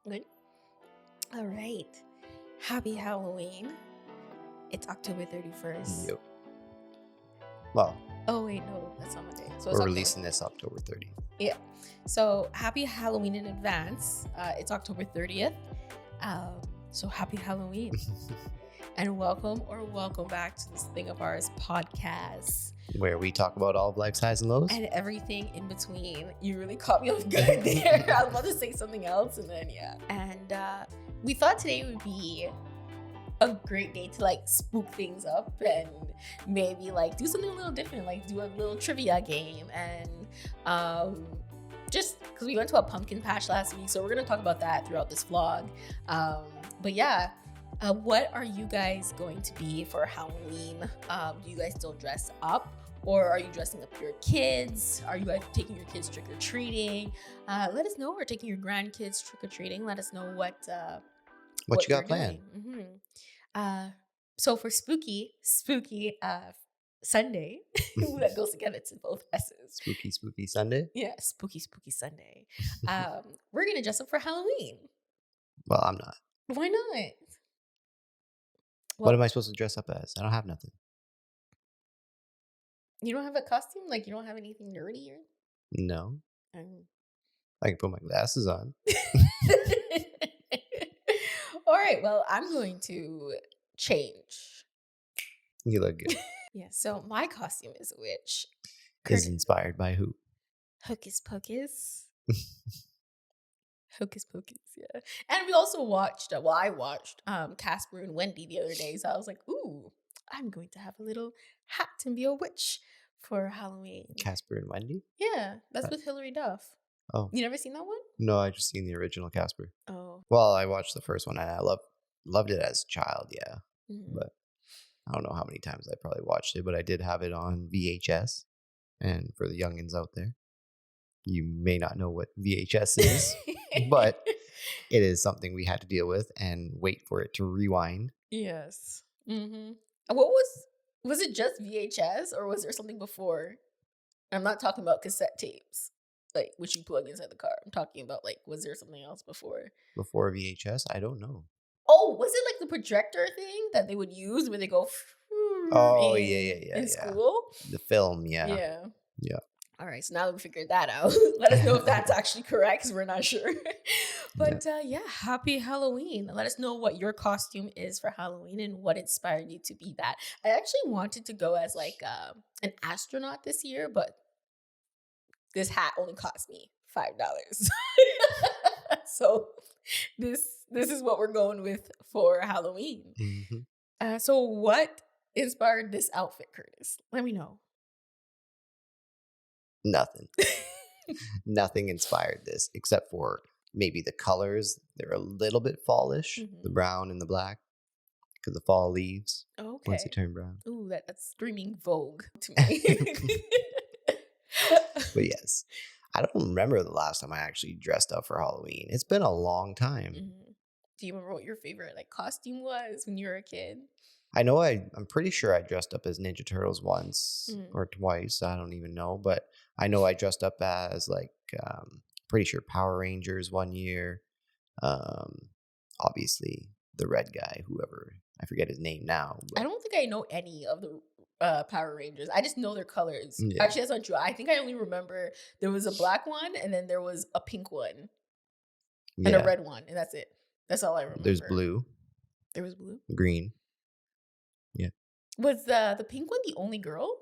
Good. All right. Happy Halloween. It's October 31st. Yep. Well, Oh, wait, no, that's not Monday. So it's we're October. releasing this October 30th. Yeah. So happy Halloween in advance. It's October 30th. So happy Halloween. And welcome back to this thing of ours podcast. Where we talk about all of life's highs and lows. And everything in between. You really caught me off guard there. I was about to say something else and then, yeah. And we thought today would be a great day to like spook things up and maybe like do something a little different, like do a little trivia game. And just because we went to a pumpkin patch last week, so we're going to talk about that throughout this vlog. But yeah. What are you guys going to be for Halloween? Do you guys still dress up? Or are you dressing up your kids? Are you guys taking your kids trick-or-treating? Let us know. Or taking your grandkids trick-or-treating. Let us know what you got planned. Mm-hmm. So for spooky Sunday, that goes together to both S's. Spooky Sunday? Yeah, spooky Sunday. We're going to dress up for Halloween. Well, I'm not. Why not? What am I supposed to dress up as? I don't have nothing. You don't have a costume? Like, you don't have anything nerdy or? No. I can put my glasses on. All right. Well, I'm going to change. You look good. Yeah. So my costume is a witch. Is inspired by who? Hocus Pocus. Hocus Pocus, yeah. And we also watched, I watched Casper and Wendy the other day. So I was like, ooh, I'm going to have a little hat and be a witch for Halloween. Casper and Wendy? Yeah, that's with Hilary Duff. Oh. You never seen that one? No, I just seen the original Casper. Oh. Well, I watched the first one and I loved it as a child, yeah. Mm-hmm. But I don't know how many times I probably watched it, but I did have it on VHS. And for the youngins out there, you may not know what VHS is, but it is something we had to deal with and wait for it to rewind. Yes. Mm-hmm. Was it just VHS or was there something before? I'm not talking about cassette tapes, like which you plug inside the car. I'm talking about like, was there something else before? Before VHS? I don't know. Oh, was it like the projector thing that they would use where they go? Oh, yeah. In school? The film, yeah. Yeah. All right, so now that we figured that out, let us know if that's actually correct because we're not sure. But yeah, happy Halloween. Let us know what your costume is for Halloween and what inspired you to be that. I actually wanted to go as like an astronaut this year, but this hat only cost me $5. So this is what we're going with for Halloween. Mm-hmm. So what inspired this outfit, Curtis? Let me know. Nothing. Nothing inspired this except for maybe the colors. They're a little bit fallish, the brown and the black, because the fall leaves. Okay. Once they turn brown. Ooh, that's screaming Vogue to me. But yes, I don't remember the last time I actually dressed up for Halloween. It's been a long time. Mm-hmm. Do you remember what your favorite like costume was when you were a kid? I know I'm pretty sure I dressed up as Ninja Turtles once or twice. I don't even know. But I know I dressed up as like, pretty sure Power Rangers one year. Obviously the red guy, whoever, I forget his name now. But I don't think I know any of the Power Rangers. I just know their colors. Yeah. Actually, that's not true. I think I only remember there was a black one and then there was a pink one and a red one. And that's it. That's all I remember. There's blue. There was blue? Green. Yeah. Was the pink one the only girl?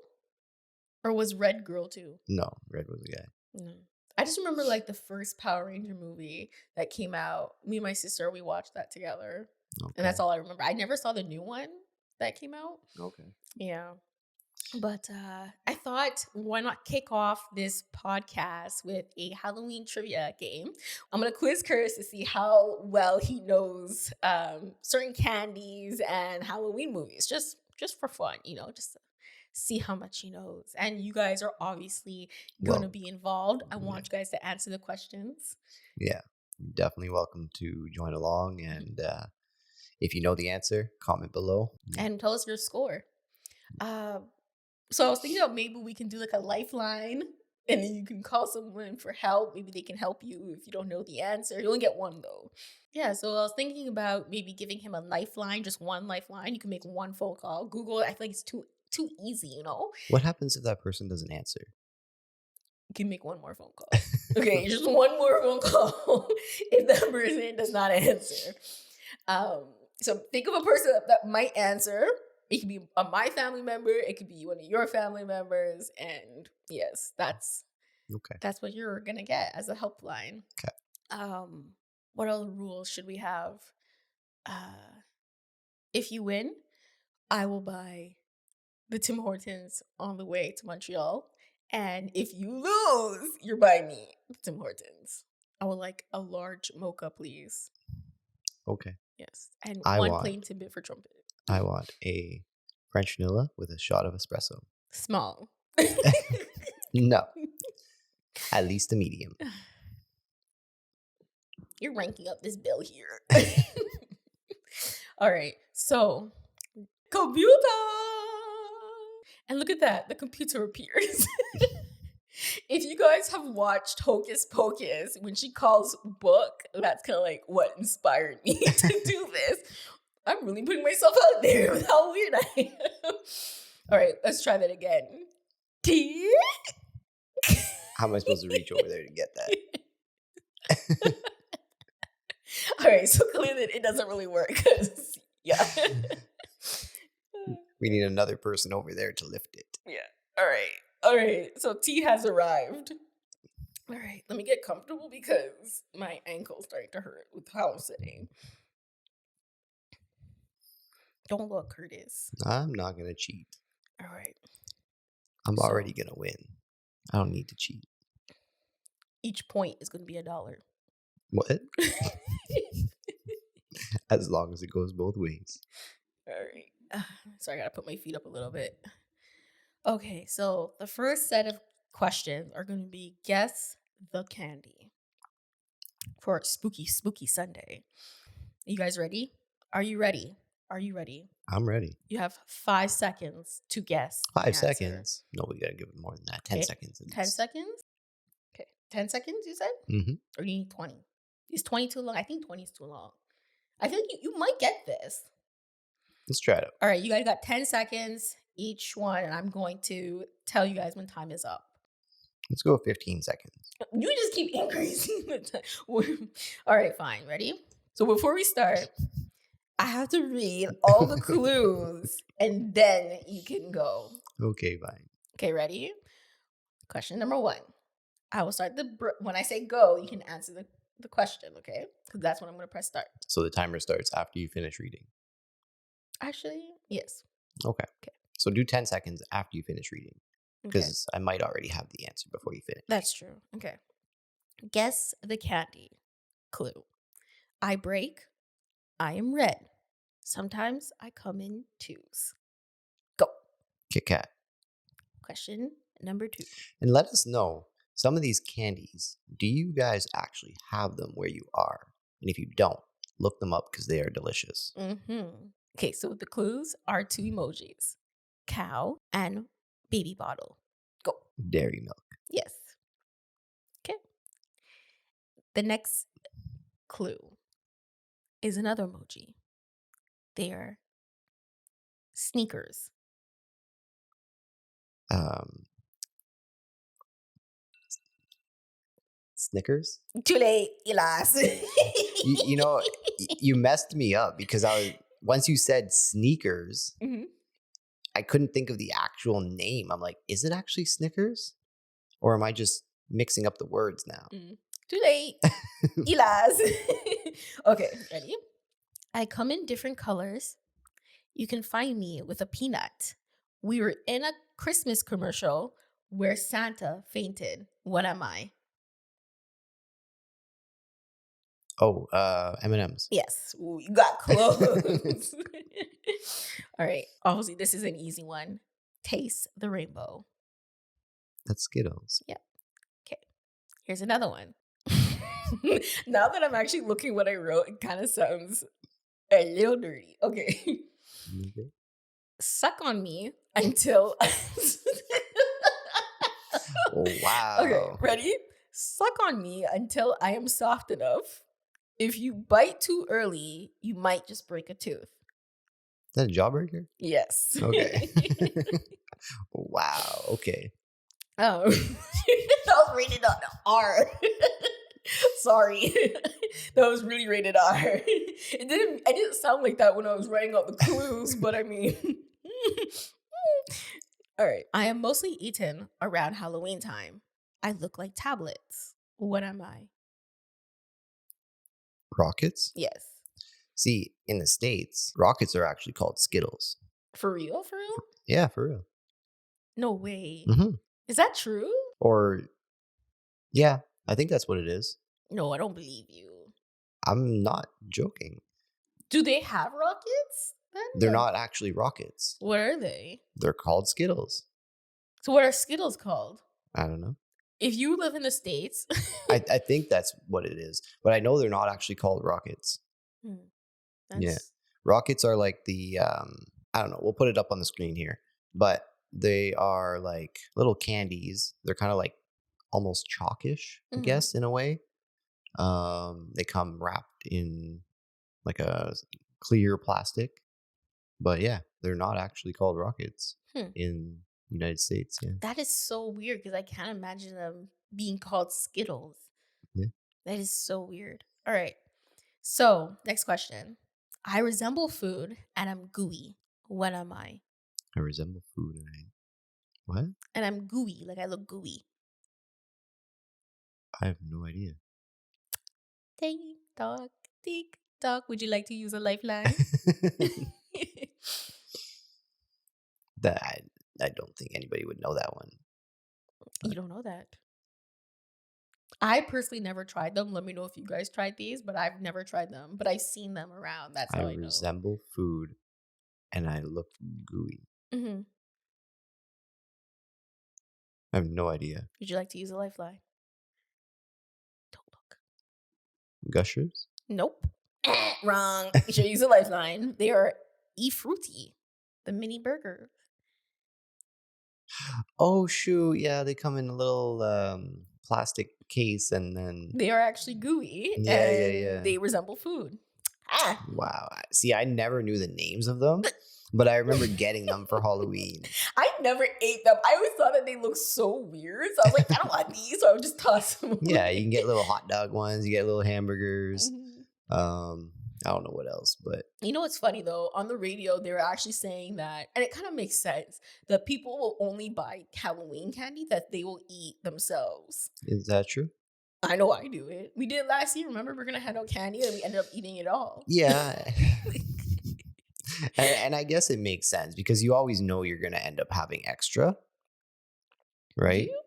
Or was red girl too? No, red was the guy. No. I just remember like the first Power Ranger movie that came out. Me and my sister, we watched that together. Okay. And that's all I remember. I never saw the new one that came out. Okay. Yeah. But I thought, why not kick off this podcast with a Halloween trivia game? I'm going to quiz Curtis to see how well he knows certain candies and Halloween movies, just for fun, just to see how much he knows. And you guys are obviously going to be involved. I want you guys to answer the questions. Yeah. Definitely welcome to join along. And if you know the answer, comment below. And tell us your score. So I was thinking maybe we can do like a lifeline And then you can call someone for help. Maybe they can help you if you don't know the answer. You only get one though. Yeah, so I was thinking about maybe giving him a lifeline, just one lifeline. You can make one phone call. Google it. I feel like it's too easy, you know? What happens if that person doesn't answer? You can make one more phone call. Okay, just one more phone call if that person does not answer. So think of a person that might answer. It could be my family member. It could be one of your family members. And yes, that's what you're gonna get as a helpline. Okay. What other rules should we have? If you win, I will buy the Tim Hortons on the way to Montreal. And if you lose, you're buying me Tim Hortons. I would like a large mocha, please. Okay. Yes. And one plain Timbit for trumpet. I want a French vanilla with a shot of espresso. Small. No. At least a medium. You're ranking up this bill here. All right. So, computer. And look at that. The computer appears. If you guys have watched Hocus Pocus, when she calls book, that's kind of like what inspired me to do this. I'm really putting myself out there with how weird I am. All right, let's try that again. T. How am I supposed to reach over there to get that? All right, so clearly it doesn't really work. Yeah. We need another person over there to lift it. Yeah. All right. So T has arrived. All right. Let me get comfortable because my ankle's starting to hurt with how I'm sitting. Don't look, Curtis. I'm not going to cheat. All right. I'm already going to win. I don't need to cheat. Each point is going to be $1. What? As long as it goes both ways. All right. So I got to put my feet up a little bit. Okay, so the first set of questions are going to be guess the candy for Spooky Sunday. Are you guys ready? Are you ready? I'm ready. You have 5 seconds to guess. 5 seconds? No, we got to give it more than that. 10 seconds. 10 seconds? Okay. 10 seconds, you said? Mm-hmm. Or you need 20? Is 20 too long? I think 20 is too long. I feel like you might get this. Let's try it out. All right, you guys got 10 seconds each one, and I'm going to tell you guys when time is up. Let's go 15 seconds. You just keep increasing the time. All right, fine. Ready? So before we start, I have to read all the clues, and then you can go. Okay, fine. Okay, ready? Question number 1. I will start when I say go, you can answer the question, okay? Because that's when I'm going to press start. So the timer starts after you finish reading? Actually, yes. Okay. So do 10 seconds after you finish reading. Because I might already have the answer before you finish. That's true. Okay. Guess the candy. Clue. I break. I am red. Sometimes I come in twos. Go. Kit Kat. Question number 2. And let us know, some of these candies, do you guys actually have them where you are? And if you don't, look them up because they are delicious. Mm-hmm. Okay, so the clues are 2 emojis. Cow and baby bottle. Go. Dairy milk. Yes. Okay. The next clue is another emoji. They are sneakers. Snickers? Too late, Elas. you know, you messed me up because once you said sneakers, mm-hmm. I couldn't think of the actual name. I'm like, is it actually Snickers? Or am I just mixing up the words now? Too late. Elas. Okay, ready? I come in different colors. You can find me with a peanut. We were in a Christmas commercial where Santa fainted. What am I? Oh, M&M's. Yes, you got close. All right. Obviously, this is an easy one. Taste the rainbow. That's Skittles. Yep. Okay. Here's another one. Now that I'm actually looking what I wrote, it kind of sounds a little dirty. Okay. Suck on me until... Okay, Wow. ready? Suck on me until I am soft enough. If you bite too early, you might just break a tooth. Is that a jawbreaker? Yes. Okay. Wow. Okay. Oh, that was rated on R. Sorry, that was really rated R. It didn't. I didn't sound like that when I was writing out the clues, but I mean, all right. I am mostly eaten around Halloween time. I look like tablets. What am I? Rockets? Yes. See, in the States, rockets are actually called Skittles. For real? For real? Yeah, for real. No way. Mm-hmm. Is that true? Or, yeah, I think that's what it is. No, I don't believe you. I'm not joking. Do they have rockets? Then? They're Or not actually rockets. What are they? They're called Skittles. So what are Skittles called? I don't know. If you live in the States, I think that's what it is. But I know they're not actually called rockets. Yeah. Rockets are like the, I don't know. We'll put it up on the screen here. But they are like little candies. They're kind of like almost chalkish, I guess, in a way. They come wrapped in like a clear plastic. But yeah, they're not actually called rockets in the United States. Yeah. That is so weird because I can't imagine them being called Skittles. Yeah. That is so weird. All right. So, next question. I resemble food and I'm gooey. What am I? I resemble food and what? And I'm gooey, like I look gooey. I have no idea. Tick tock, tick tock. Would you like to use a lifeline? That I don't think anybody would know that one. You don't know that. I personally never tried them. Let me know if you guys tried these, but I've never tried them. But I've seen them around. That's how I know. resemble food and I look gooey. Mm-hmm. I have no idea. Would you like to use a lifeline? Don't look. Gushers? Nope. Wrong. You should use a lifeline. They are E-Fruity, the mini burger. Oh shoot! Yeah, they come in a little plastic case, and then They are actually gooey. Yeah. They resemble food. Wow. See, I never knew the names of them, but I remember getting them for Halloween. I never ate them. I always thought that they looked so weird. So I was like, I don't want these. So I would just toss them away. Yeah, you can get little hot dog ones. You get little hamburgers. Mhm. I don't know what else, but You know what's funny though? On the radio, they were actually saying that, and it kind of makes sense, that people will only buy Halloween candy that they will eat themselves. is that true? I know I do it. We did it last year. Remember, we're gonna hand out candy and we ended up eating it all. Yeah. and I guess it makes sense because you always know you're going to end up having extra, right? Do you?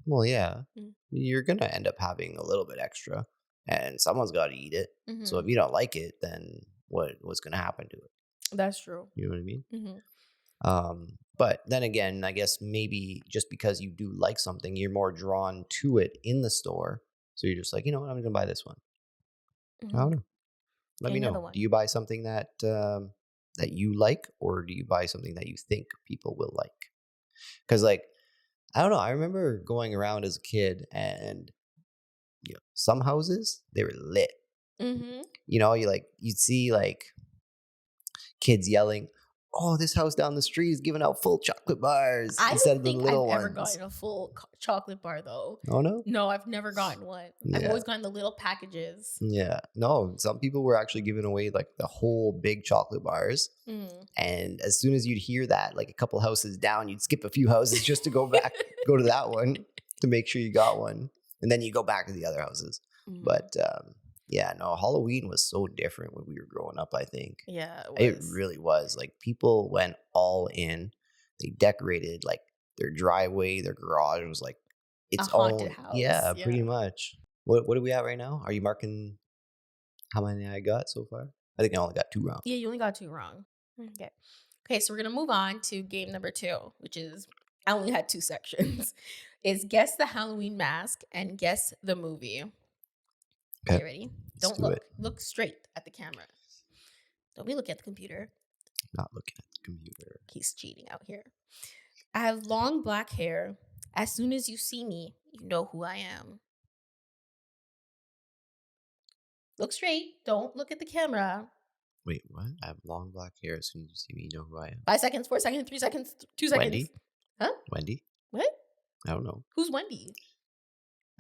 Well, yeah. Mm. You're going to end up having a little bit extra and someone's got to eat it. So if you don't like it, then what's going to happen to it? That's true. You know what I mean? Mm-hmm. But then again, I guess maybe just because you do like something, you're more drawn to it in the store. So you're just like, you know what, I'm going to buy this one. I don't know. Let me know. Do you buy something that that you like, or do you buy something that you think people will like? Because, like, I don't know. I remember going around as a kid, and some houses they were lit. Mm-hmm. You'd see like kids yelling, "Oh, this house down the street is giving out full chocolate bars instead of the little I've ones." ever gotten a full chocolate bar though. Oh no? No, I've never gotten one. I've Yeah. always gotten the little packages. Yeah. No, some people were actually giving away like the whole big chocolate bars. And as soon as you'd hear that, like a couple houses down, you'd skip a few houses just to go back, go to that one to make sure you got one. And then you go back to the other houses. But yeah, no, Halloween was so different when we were growing up, I think. Yeah, It really was. Like, people went all in. They decorated like their driveway, their garage was like its a haunted house. Yeah, pretty much. What do we have right now? Are you marking how many I got so far? I think I only got 2 wrong. Yeah, you only got 2 wrong. Okay, so we're gonna move on to game number 2, which is, I only had 2 sections. Is guess the Halloween mask and guess the movie. Okay, ready? Don't look. Look straight at the camera. Don't be looking at the computer. Not looking at the computer. He's cheating out here. I have long black hair As soon as you see me, you know who I am. Look straight. Don't look at the camera. Wait, what? I have long black hair. As soon as you see me, you know who I am. 5 seconds, 4 seconds, 3 seconds, 2 seconds. Wendy? Huh? Wendy? What? I don't know. Who's Wendy?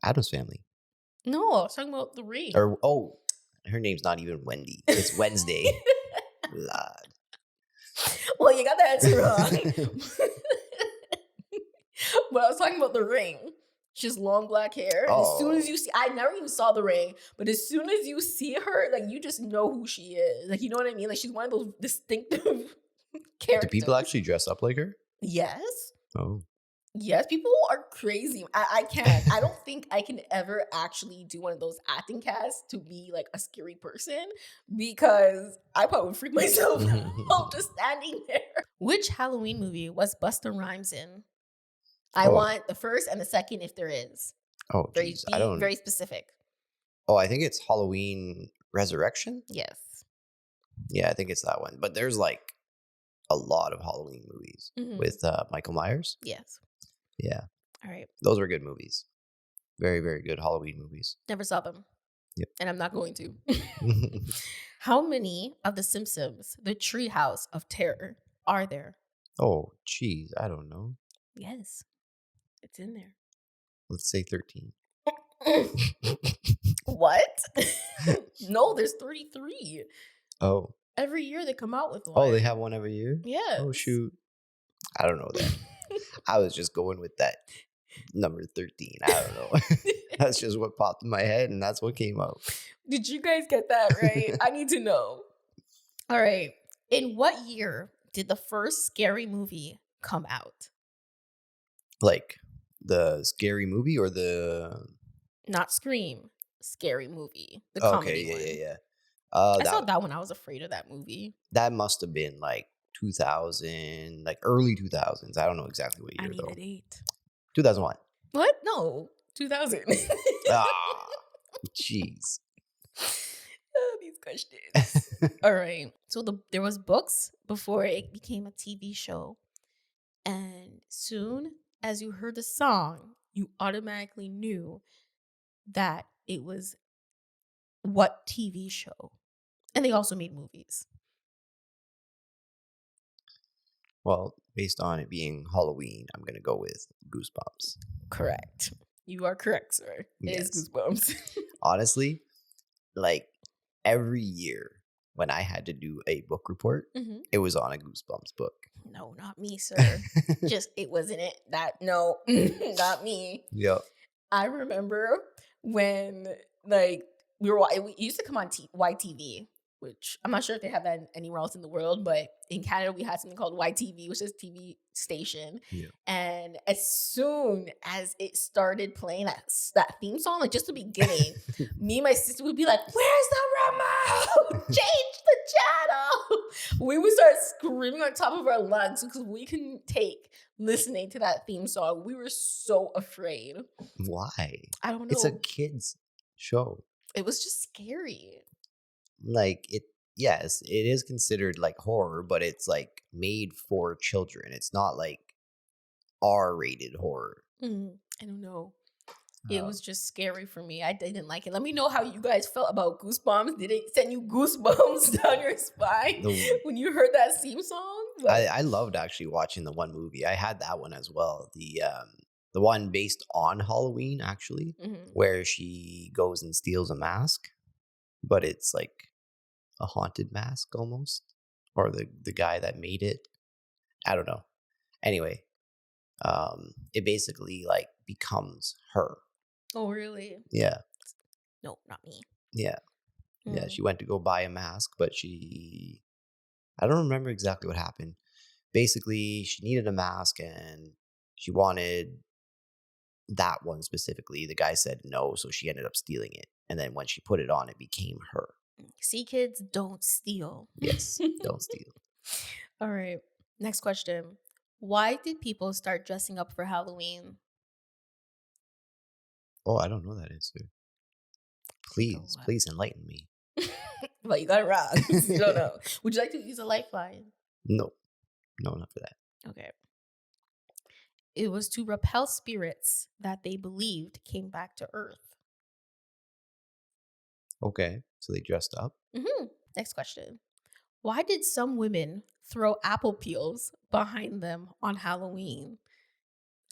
Addams Family. No, I was talking about the ring. Or, oh, her name's not even Wendy. It's Wednesday. Lord. Well, you got the answer wrong. But I was talking about the ring. She has long black hair. And as soon as you see, I never even saw the ring, but as soon as you see her, like, you just know who she is. Like, you know what I mean? Like, she's one of those distinctive characters. Do people actually dress up like her? Yes. Oh. Yes, people are crazy. I can't. I don't think I can ever actually do one of those acting casts to be like a scary person, because I probably would freak myself out just standing there. Which Halloween movie was Busta Rhymes in? I want the first and the second if there is. Oh, geez. I don't. Very specific. Oh, I think it's Halloween Resurrection. Yes. Yeah, I think it's that one. But there's like a lot of Halloween movies with Michael Myers. Yes. Yeah. All right. Those were good movies. Very, very good Halloween movies. Never saw them. Yep. And I'm not going to. How many of the Simpsons, the Treehouse of Terror, are there? Oh, geez. I don't know. Yes. It's in there. Let's say 13. What? No, there's 33. Oh. Every year they come out with one. Oh, they have one every year? Yeah. Oh, shoot. I don't know that. I was just going with that number 13. I don't know. That's just what popped in my head, and that's what came out. Did you guys get that right? I need to know. All right. In what year did the first scary movie come out? Like the scary movie or the... Not Scream. Scary movie. The comedy one. Yeah. I saw that one. I was afraid of that movie. That must have been like 2000, like early 2000s. I don't know exactly what year, though. I needed 8. 2001. What? No. 2000. Jeez. These questions. All right. So there was books before it became a TV show. And soon as you heard the song, you automatically knew that it was what TV show. And they also made movies. Well, based on it being Halloween, I'm going to go with Goosebumps. Correct. You are correct, sir. It is Goosebumps. Honestly, like every year when I had to do a book report, it was on a Goosebumps book. No, not me, sir. Just, it wasn't it. No, not me. Yep. I remember when, like, we used to come on YTV, which I'm not sure if they have that anywhere else in the world, but in Canada we had something called YTV, which is a TV station. Yeah. And as soon as it started playing that theme song, like just the beginning, me and my sister would be like, "Where's the remote? Change the channel!" We would start screaming on top of our lungs because we couldn't take listening to that theme song. We were so afraid. Why? I don't know. It's a kid's show. It was just scary. Like yes, it is considered like horror, but it's like made for children. It's not like R-rated horror. I don't know. It was just scary for me. I didn't like it. Let me know how you guys felt about Goosebumps. Did it send you goosebumps down your spine when you heard that theme song? I loved actually watching the one movie. I had that one as well. The one based on Halloween, actually, where she goes and steals a mask, but it's like a haunted mask almost, or the guy that made it. I don't know. Anyway, it basically like becomes her. Oh, really? Yeah. No, not me. Yeah. Yeah, she went to go buy a mask, but I don't remember exactly what happened. Basically, she needed a mask and she wanted that one specifically. The guy said no, so she ended up stealing it. And then when she put it on, it became her. See, kids, don't steal. Yes, don't steal. All right. Next question. Why did people start dressing up for Halloween? Oh, I don't know that answer. Please enlighten me. Well, you got it wrong. You don't know. Would you like to use a lifeline? No, not for that. Okay. It was to repel spirits that they believed came back to Earth. Okay, so they dressed up. Next question. Why did some women throw apple peels behind them on Halloween?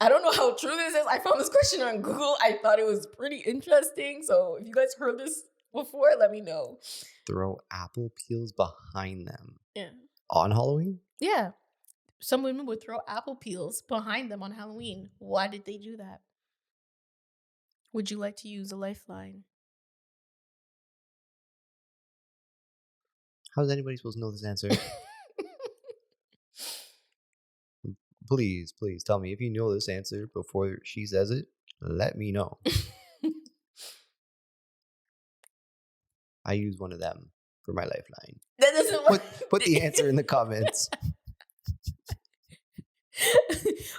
I don't know how true this is. I found this question on Google. I thought it was pretty interesting. So if you guys heard this before, let me know. Throw apple peels behind them. Yeah. On Halloween? Yeah. Some women would throw apple peels behind them on Halloween. Why did they do that? Would you like to use a lifeline? How is anybody supposed to know this answer? Please tell me if you know this answer before she says it. Let me know. I use one of them for my lifeline. That doesn't work. Put the answer in the comments.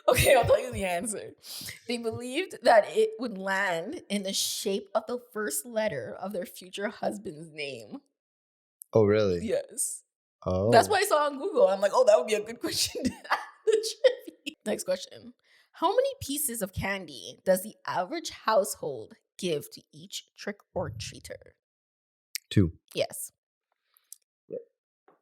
Okay, I'll tell you the answer. They believed that it would land in the shape of the first letter of their future husband's name. Oh, really? Yes. Oh. That's what I saw on Google. I'm like, oh, that would be a good question to ask the trivia. Next question. How many pieces of candy does the average household give to each trick-or-treater? 2. Yes. Yep.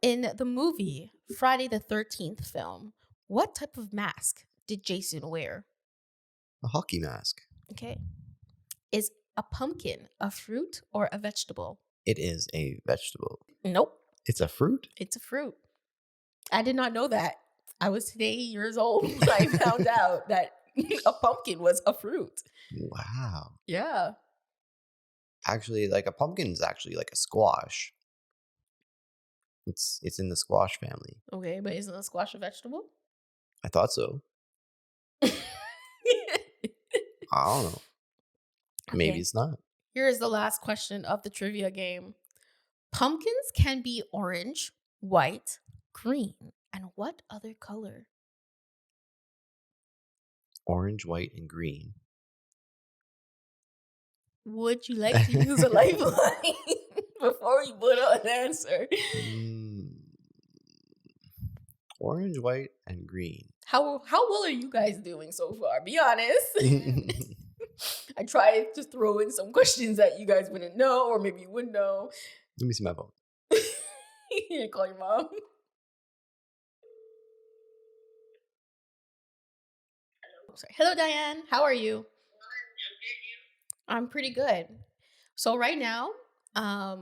In the movie Friday the 13th film, what type of mask did Jason wear? A hockey mask. Okay. Is a pumpkin a fruit or a vegetable? It is a vegetable. Nope. It's a fruit? It's a fruit. I did not know that. I was today years old when I found out that a pumpkin was a fruit. Wow. Yeah. Actually, like a pumpkin is actually like a squash. It's in the squash family. Okay, but isn't a squash a vegetable? I thought so. I don't know. Maybe Okay. it's not. Here is the last question of the trivia game. Pumpkins can be orange, white, green, and what other color? Orange, white, and green. Would you like to use a lifeline before you put out an answer? Orange, white, and green. How well are you guys doing so far? Be honest. I tried to throw in some questions that you guys wouldn't know, or maybe you would know. Let me see my phone. You call your mom. Sorry. Hello, Diane. How are you? I'm pretty good. So right now,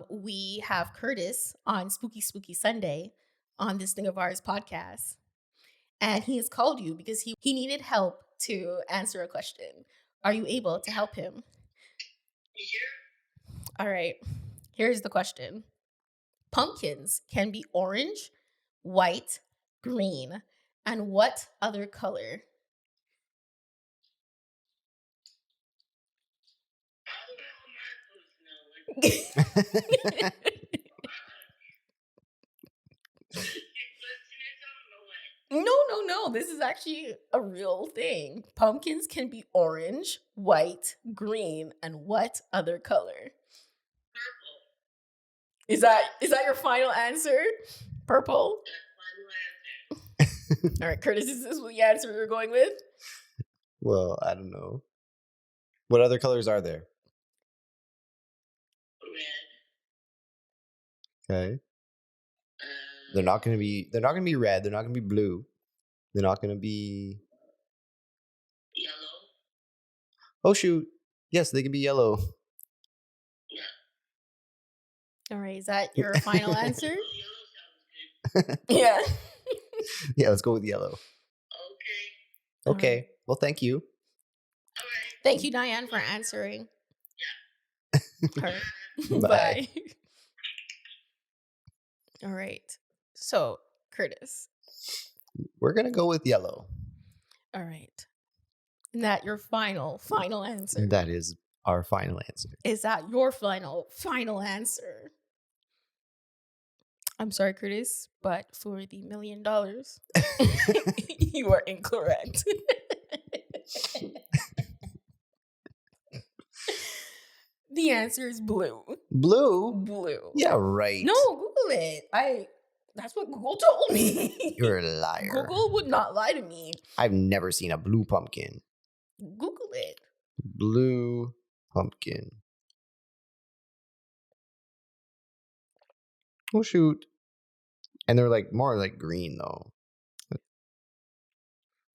we have Curtis on Spooky Spooky Sunday on this Thing of Ours podcast. And he has called you because he needed help to answer a question. Are you able to help him? Sure. All right. Here's the question. Pumpkins can be orange, white, green, and what other color? No. This is actually a real thing. Pumpkins can be orange, white, green, and what other color? Purple. Is that your final answer? Purple? That's my answer. All right, Curtis, is this the answer you're going with? Well, I don't know. What other colors are there? Red. Okay. They're not gonna be red. They're not gonna be blue. They're not gonna be Yellow. Oh shoot! Yes, they can be yellow. Yeah. All right, is that your final answer? Yellow sounds good. Yeah. Yeah, let's go with yellow. Okay. Okay. Alright. Well, thank you. All right. Thank you, Diane, for answering. All right. Bye. Bye. All right. So, Curtis. We're gonna go with yellow. All right. Is that your final answer? That is our final answer. Is that your final answer? I'm sorry, Curtis, but for the $1 million, you are incorrect. The answer is blue. Blue? Blue. Yeah, right. No, Google it. That's what Google told me. You're a liar. Google would not lie to me. I've never seen a blue pumpkin. Google it. Blue pumpkin. Oh shoot. And they're like more like green though.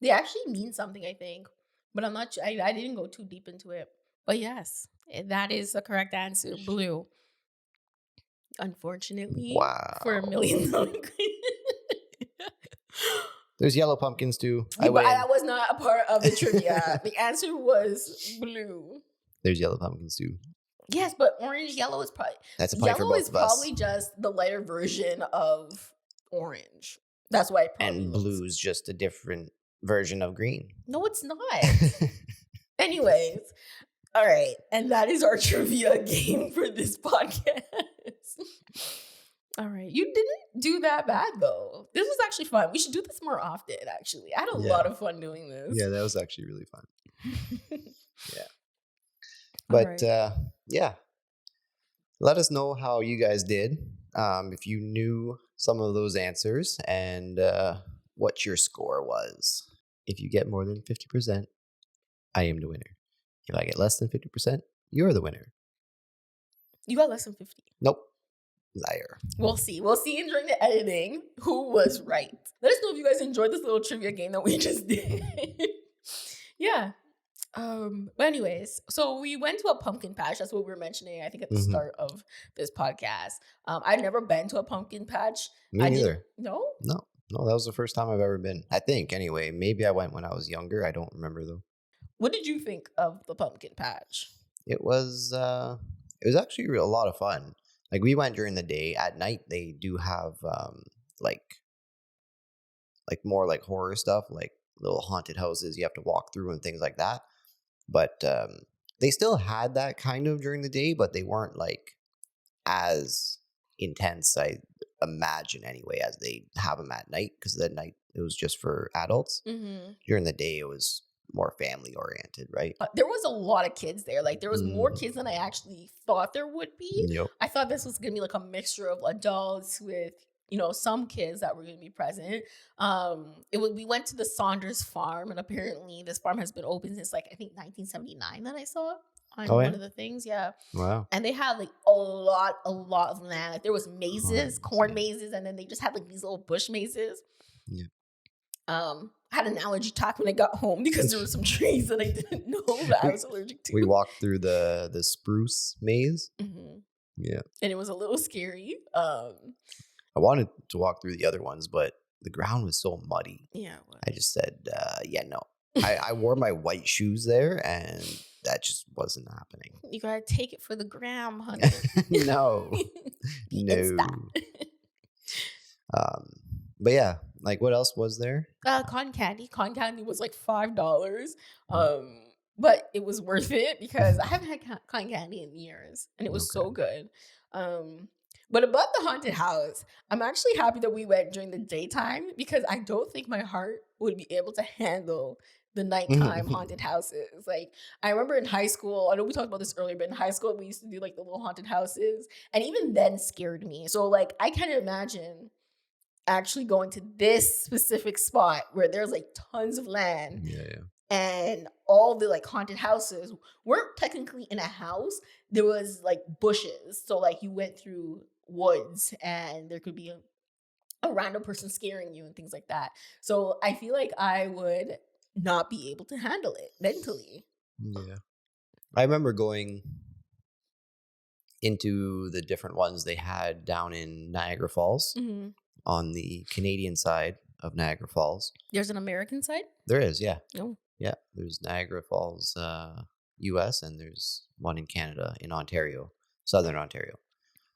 They actually mean something, I think. But I'm not sure. I didn't go too deep into it. But yes, that is the correct answer. Blue. Unfortunately. Wow. For $1 million. There's yellow pumpkins too. But that was not a part of the trivia. The answer was blue. There's yellow pumpkins too. Yes, but orange, yellow is probably... That's a point for both of us. Probably just the lighter version of orange. That's why it probably And blue's just a different version of green. No, it's not. Anyways, all right. And that is our trivia game for this podcast. All right. You didn't do that bad, though. This was actually fun. We should do this more often, actually. I had a lot of fun doing this. Yeah, that was actually really fun. Yeah. But, yeah. Let us know how you guys did. If you knew some of those answers and what your score was. If you get more than 50%, I am the winner. If I get less than 50%, you're the winner. You got less than 50. Nope. Liar. We'll see. We'll see during the editing who was right. Let us know if you guys enjoyed this little trivia game that we just did. Yeah. But anyways, so we went to a pumpkin patch. That's what we were mentioning, I think, at the start of this podcast. I've never been to a pumpkin patch. Me neither. No? No, that was the first time I've ever been. I think, anyway. Maybe I went when I was younger. I don't remember, though. What did you think of the pumpkin patch? It was actually a lot of fun. Like, we went during the day. At night, they do have, like more like horror stuff, like little haunted houses you have to walk through and things like that. But they still had that kind of during the day, but they weren't, like, as intense, I imagine, anyway, as they have them at night, because at night it was just for adults. During the day it was more family oriented, right? There was a lot of kids there. Like, there was more kids than I actually thought there would be. Yep. I thought this was gonna be like a mixture of adults with, you know, some kids that were going to be present. We went to the Saunders farm, and apparently this farm has been open since, like, I think 1979 that I saw on one of the things. Yeah. Wow. And they had like a lot of land. Like, there was mazes, corn mazes, and then they just had like these little bush mazes. Yeah. I had an allergy attack when I got home because there were some trees that I didn't know that I was allergic to. We walked through the spruce maze. Yeah. And it was a little scary. I wanted to walk through the other ones, but the ground was so muddy. Yeah. I just said, yeah, no. I wore my white shoes there, and that just wasn't happening. You gotta take it for the gram, honey. No. No. But yeah, like, what else was there? Cotton candy. Cotton candy was like $5. But it was worth it because I haven't had cotton candy in years, and it was so good. But about the haunted house, I'm actually happy that we went during the daytime because I don't think my heart would be able to handle the nighttime haunted houses. Like, I remember in high school, I know we talked about this earlier, but in high school, we used to do like the little haunted houses, and even then scared me. So, like, I can't imagine actually going to this specific spot where there's like tons of land. Yeah. And all the like haunted houses weren't technically in a house. There was like bushes. So like you went through woods and there could be a random person scaring you and things like that. So I feel like I would not be able to handle it mentally. Yeah. I remember going into the different ones they had down in Niagara Falls on the Canadian side of Niagara Falls. There's an American side? There is, yeah. Oh. Yeah, there's Niagara Falls, U.S., and there's one in Canada, in Ontario, Southern Ontario.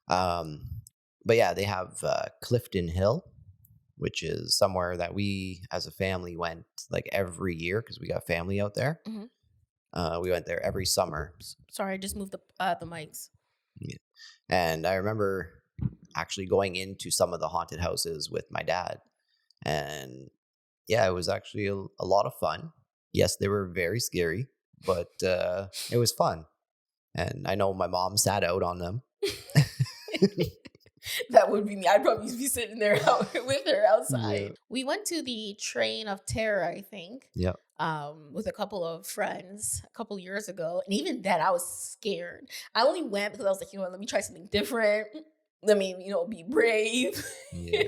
But yeah, they have Clifton Hill, which is somewhere that we, as a family, went like every year because we got family out there. We went there every summer. Sorry, I just moved the mics. Yeah. And I remember actually going into some of the haunted houses with my dad. And yeah, it was actually a lot of fun. Yes, they were very scary, but it was fun. And I know my mom sat out on them. that would be me. I'd probably be sitting there with her outside. Yeah. We went to the Train of Terror, I think. Yep. With a couple of friends a couple years ago. And even then, I was scared. I only went because I was like, let me try something different. Let me, be brave. Yeah.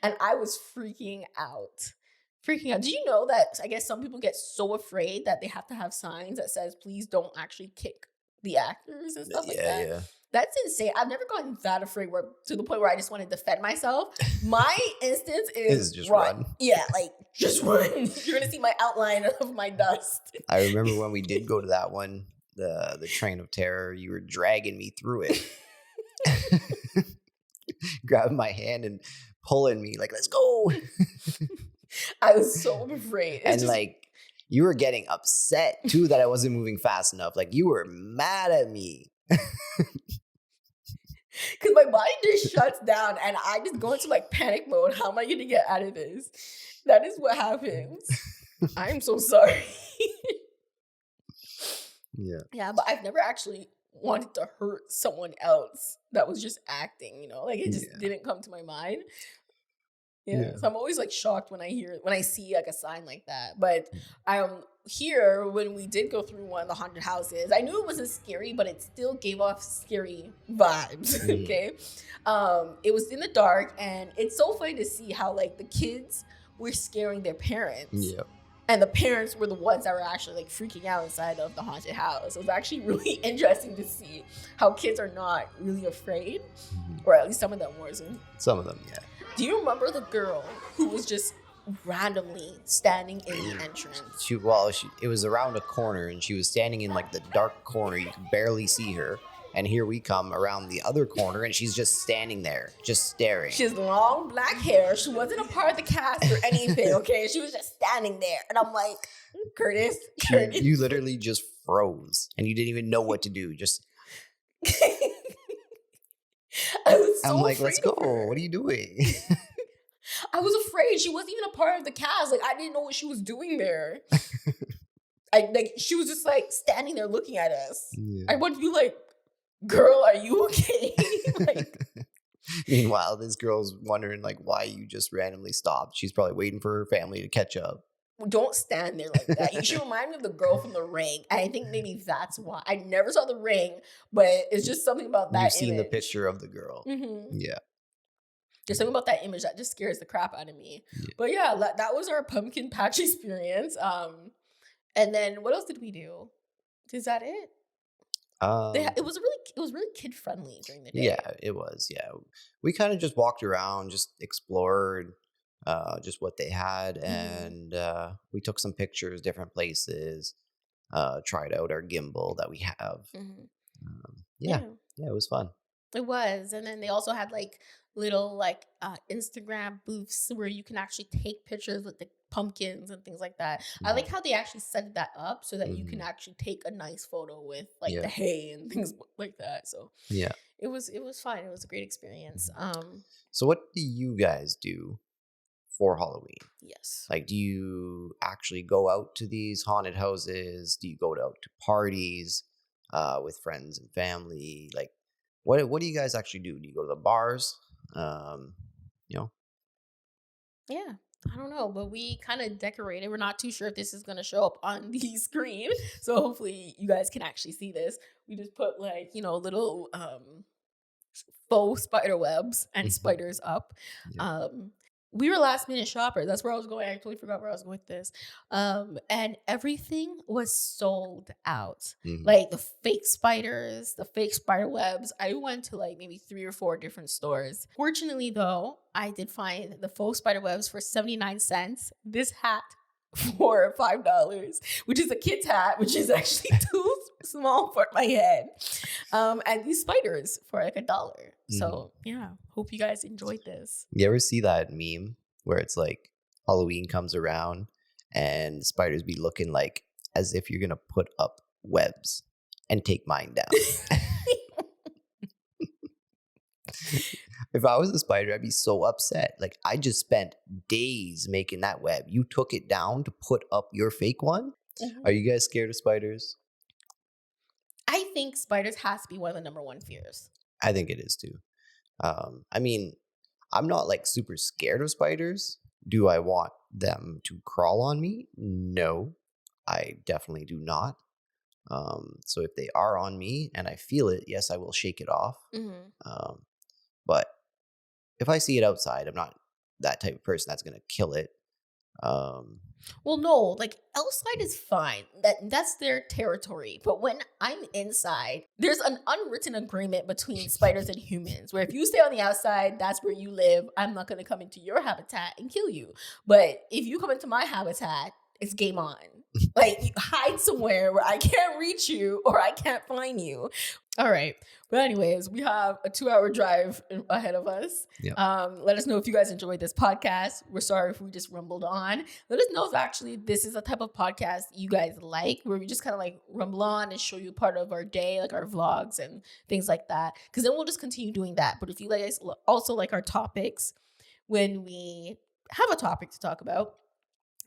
And I was freaking out. Freaking out. Do you know that I guess some people get so afraid that they have to have signs that says, please don't actually kick the actors and stuff like that? Yeah. That's insane. I've never gotten that afraid to the point where I just want to defend myself. My instance is just run. run. Yeah, just run. You're going to see my outline of my dust. I remember when we did go to that one, the Train of Terror, you were dragging me through it. Grabbing my hand and pulling me let's go. I was so afraid. And you were getting upset too that I wasn't moving fast enough. You were mad at me. Because my body just shuts down and I just go into panic mode. How am I going to get out of this? That is what happens. I'm so sorry. Yeah. Yeah, but I've never actually wanted to hurt someone else that was just acting, it just didn't come to my mind. Yeah. So I'm always shocked when I see a sign like that. But here when we did go through one of the haunted houses, I knew it wasn't scary, but it still gave off scary vibes. Okay. It was in the dark, and it's so funny to see how the kids were scaring their parents. Yeah. And the parents were the ones that were actually freaking out inside of the haunted house. It was actually really interesting to see how kids are not really afraid, or at least some of them wasn't. Some of them, yeah. Do you remember the girl who was just randomly standing in the entrance? It was around a corner, and she was standing in the dark corner. You could barely see her. And here we come around the other corner, and she's just standing there, just staring. She has long black hair. She wasn't a part of the cast or anything, okay? She was just standing there. And I'm like, Curtis. You literally just froze, and you didn't even know what to do. Just... I was so I'm like, afraid let's go. of her. What are you doing? I was afraid. She wasn't even a part of the cast. I didn't know what she was doing there. She was just standing there looking at us. Yeah. I wanted to be girl, are you okay? Meanwhile, this girl's wondering why you just randomly stopped. She's probably waiting for her family to catch up. Don't stand there like that. She reminded me of the girl from The Ring. I think maybe that's why. I never saw The Ring, but it's just something about that. You've seen the picture of the girl. Mm-hmm. Yeah. There's something about that image that just scares the crap out of me. Yeah. But yeah, that was our pumpkin patch experience. And then what else did we do? Is that it? It was really kid friendly during the day. Yeah, it was. Yeah, we kind of just walked around, just explored, just what they had, and we took some pictures, different places. Tried out our gimbal that we have. Yeah, it was fun. It was, and then they also had little Instagram booths where you can actually take pictures with the pumpkins and things like that. I like how they actually set that up so that you can actually take a nice photo with the hay and things like that. So yeah, it was fun. It was a great experience. So what do you guys do for Halloween? Yes. Do you actually go out to these haunted houses? Do you go out to parties with friends and family? What do you guys actually do? Do you go to the bars? Yeah, I don't know, but we kind of decorated. We're not too sure if this is going to show up on the screen, so hopefully you guys can actually see this. We just put little faux spider webs and spiders up. Yeah. We were last minute shoppers. That's where I was going. I totally forgot where I was going with this. And everything was sold out. The fake spiders, the fake spider webs. I went to maybe 3 or 4 different stores. Fortunately, though, I did find the faux spider webs for 79 cents. This hat for $5, which is a kid's hat, which is actually too small for my head. And these spiders for $1. So yeah, hope you guys enjoyed this. You ever see that meme where it's Halloween comes around and spiders be looking as if you're gonna put up webs and take mine down? If I was a spider, I'd be so upset. I just spent days making that web. You took it down to put up your fake one? Are you guys scared of spiders? I think spiders has to be one of the number one fears. I think it is too. I mean, I'm not like super scared of spiders. Do I want them to crawl on me? No, I definitely do not. So if they are on me and I feel it, yes, I will shake it off. Mm-hmm. But if I see it outside, I'm not that type of person that's gonna kill it. Well, no, like outside is fine. That's their territory. But when I'm inside, there's an unwritten agreement between spiders and humans where if you stay on the outside, that's where you live. I'm not gonna come into your habitat and kill you. But if you come into my habitat, it's game on. Like you hide somewhere where I can't reach you or I can't find you. All right. But anyways, we have a 2-hour drive ahead of us. Yep. Let us know if you guys enjoyed this podcast. We're sorry if we just rumbled on. Let us know if actually this is a type of podcast you guys like, where we just kind of like rumble on and show you part of our day, like our vlogs and things like that. Because then we'll just continue doing that. But if you guys also like our topics, when we have a topic to talk about,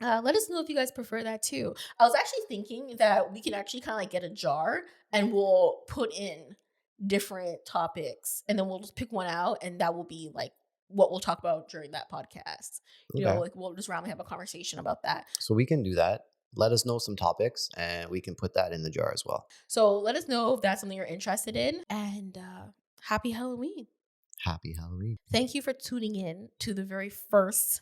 let us know if you guys prefer that too. I was actually thinking that we can actually kind of like get a jar and we'll put in different topics and then we'll just pick one out and that will be like what we'll talk about during that podcast. You know, Okay. like we'll just randomly have a conversation about that. So we can do that. Let us know some topics and we can put that in the jar as well. So let us know if that's something you're interested in. And happy Halloween. Happy Halloween. Thank you for tuning in to the very first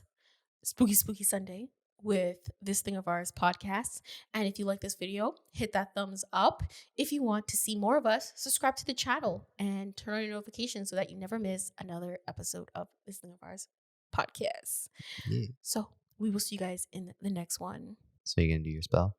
Spooky Sunday with This Thing of Ours podcast. And if you like this video, hit that thumbs up. If you want to see more of us, subscribe to the channel and turn on your notifications so that you never miss another episode of This Thing of Ours podcast. Yeah. So we will see you guys in the next one. So you're gonna do your spell?